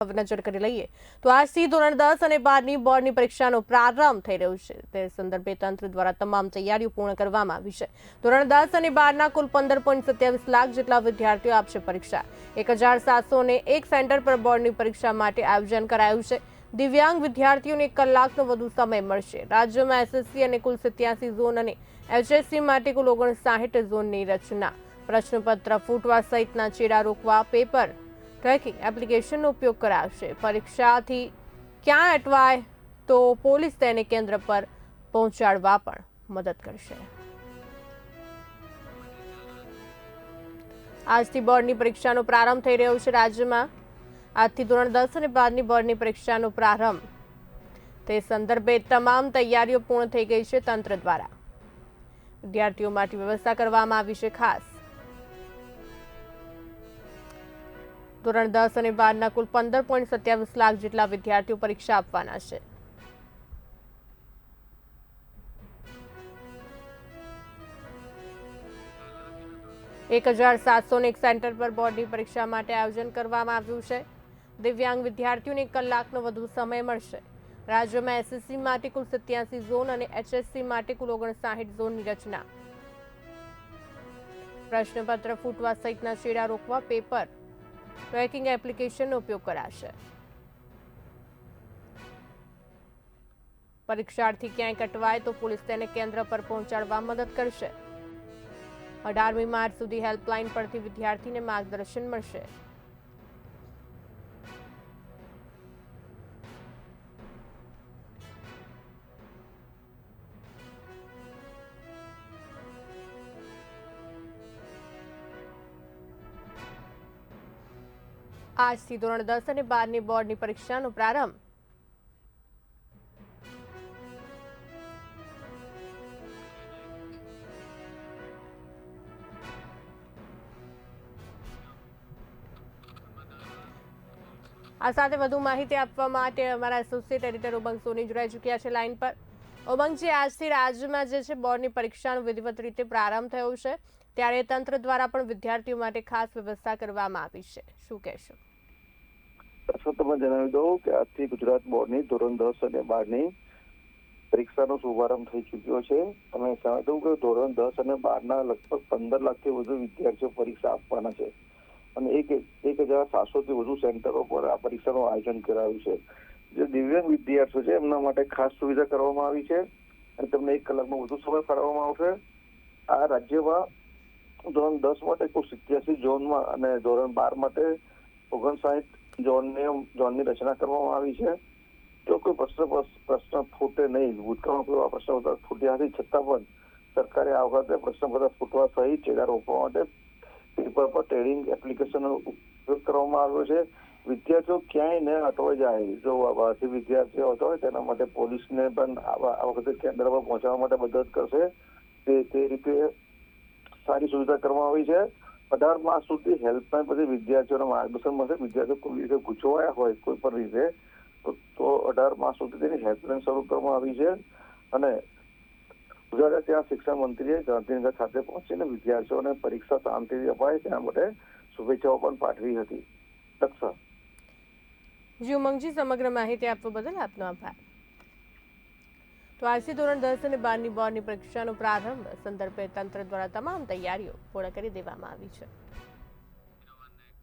નજર કરી લઈએ તો આજથી ધોરણ 10 અને 12ની બોર્ડની પરીક્ષાનો પ્રારંભ થઈ રહ્યો છે. તે સંદર્ભે તંત્ર દ્વારા તમામ તૈયારીઓ પૂર્ણ કરવામાં આવી છે. ધોરણ 10 અને 12ના કુલ 15.27 લાખ જેટલા વિદ્યાર્થીઓ આપશે પરીક્ષા. 1701 સેન્ટર પર બોર્ડની પરીક્ષા માટે આયોજન કરાયું છે. દિવ્યાંગ વિદ્યાર્થીઓને 1 કલાકનો વધુ સમય મળશે. રાજ્યમાં એસએસસી અને કુલ 87 ઝોન અને એચએસસી માટે કુલ 59 ઝોનની રચના. પ્રશ્નપત્ર ફૂટવા સહિતના ચેડા રોકવા પેપર ટ્રેકિંગ એપ્લિકેશનનો ઉપયોગ કરાશે. પરીક્ષાથી ક્યાં અટવાય તો પોલીસ તેને કેન્દ્ર પર પહોંચાડવા પણ મદદ કરશે. આજથી બોર્ડની પરીક્ષાનો પ્રારંભ થઈ રહ્યો છે. રાજ્યમાં આજથી ધોરણ 10 અને 12ની બોર્ડની પરીક્ષાનો પ્રારંભ. તે સંદર્ભે તમામ તૈયારીઓ પૂર્ણ થઈ ગઈ છે. તંત્ર દ્વારા વિદ્યાર્થીઓ માટે વ્યવસ્થા કરવામાં આવી છે. ખાસ ધોરણ 10 અને 12ના કુલ 15.27 લાખ જેટલા વિદ્યાર્થીઓ પરીક્ષા આપવાના છે. એક 1701 સેન્ટર પર બોર્ડની પરીક્ષા માટે આયોજન કરવામાં આવ્યું છે. દિવ્યાંગ વિદ્યાર્થીઓને 1 કલાકનો વધુ સમય મળશે. રાજ્યમાં એસએસસી માટે કુલ 87 ઝોન અને એચએસસી માટે કુલ 59 ઝોનની રચના. પ્રશ્નપત્ર ફૂટવા સહિતના ચેડા રોકવા પેપર ટ્રેકિંગ એપ્લિકેશનનો ઉપયોગ કરાશે. પરીક્ષાર્થી ક્યાંય અટવાય તો પોલીસ તેને કેન્દ્ર પર પહોંચાડવા મદદ કરશે. 18મી માર્ચ સુધી હેલ્પલાઇન પરથી વિદ્યાર્થીને માર્ગદર્શન મળશે. આજથી ધોરણ 10 અને 12ની બોર્ડની પરીક્ષાનો પ્રારંભ. આ સાથે વધુ માહિતી આપવા માટે અમારા એસોસિએટ એડિટર ઉમંગ સોની જોડાઈ ચૂક્યા છે લાઈન પર. ઉમંગજી, આજથી રાજ્યમાં જે છે બોર્ડની પરીક્ષાનો વિધિવત રીતે પ્રારંભ થયો છે, ત્યારે તંત્ર દ્વારા પણ વિદ્યાર્થીઓ માટે ખાસ વ્યવસ્થા કરવામાં આવી છે. શું કહેશો? તમે જણાવી દઉં કે આજથી ગુજરાત બોર્ડની ધોરણ 10 અને 12ની પરીક્ષાનો શુભારંભ થઈ ચૂક્યો છે. તમે જણાવી દઉં કે ધોરણ 10 અને 12ના લગભગ 15 લાખથી વધુ વિદ્યાર્થીઓ પરીક્ષા આપવાના છે અને 1700થી વધુ સેન્ટરો પર આ પરીક્ષાનું આયોજન કરાયું છે. જે દિવ્યાંગ વિદ્યાર્થીઓ છે એમના માટે ખાસ સુવિધા કરવામાં આવી છે અને તેમને 1 કલાકનો વધુ સમય ફાળવવામાં આવશે. આ રાજ્યમાં ધોરણ 10 માટે કુલ 87 ઝોનમાં અને ધોરણ 12 માટે 59 ઝોનની રચના કરવામાં આવી છે. જો કોઈ પ્રશ્ન ફૂટે નહીં, ભૂતકાળમાં કોઈ પ્રશ્ન ફૂટ્યા નથી, છતાં પણ સરકારે આ વખતે પ્રશ્નપત્ર ફૂટવા સહિત ચેડા રોકવા માટે પેપર પર ટ્રેકિંગ એપ્લિકેશનનો ઉપયોગ કરવામાં આવ્યો છે. વિદ્યાર્થીઓ ક્યાંય ન અટવાઈ જાય, જો બહારથી વિદ્યાર્થીઓ આવતા હોય તેના માટે પોલીસને પણ આ વખતે કેન્દ્ર પર પહોંચવા માટે મદદ કરશે. તે રીતે સારી સુવિધા કરવામાં આવી છે. 18 માસ સુધી હેલ્પલાઇન પછી વિદ્યાર્થીઓને માર્ગદર્શન મળશે. વિદ્યાર્થીઓ કોઈ રીતે ગૂંચવાયા હોય કોઈ પણ રીતે તો 18 માસ સુધી તેની હેલ્પલાઇન શરૂ કરવામાં આવી છે અને ગુજરાત ત્યાં શિક્ષણ મંત્રીએ ગાંધીનગર ખાતે પહોંચીને વિદ્યાર્થીઓને પરીક્ષા શાંતિથી અપાય તેના માટે શુભેચ્છાઓ પણ પાઠવી હતી. દક્ષા જી ઉમંગજી, સમગ્ર માહિતી આપવા બદલ આપનો આભાર. તો આજથી ધોરણ 10 અને 12ની બોર્ડની પરીક્ષાનો પ્રારંભ સંદર્ભે તંત્ર દ્વારા તમામ તૈયારીઓ પૂર્ણ કરી દેવામાં આવી છે.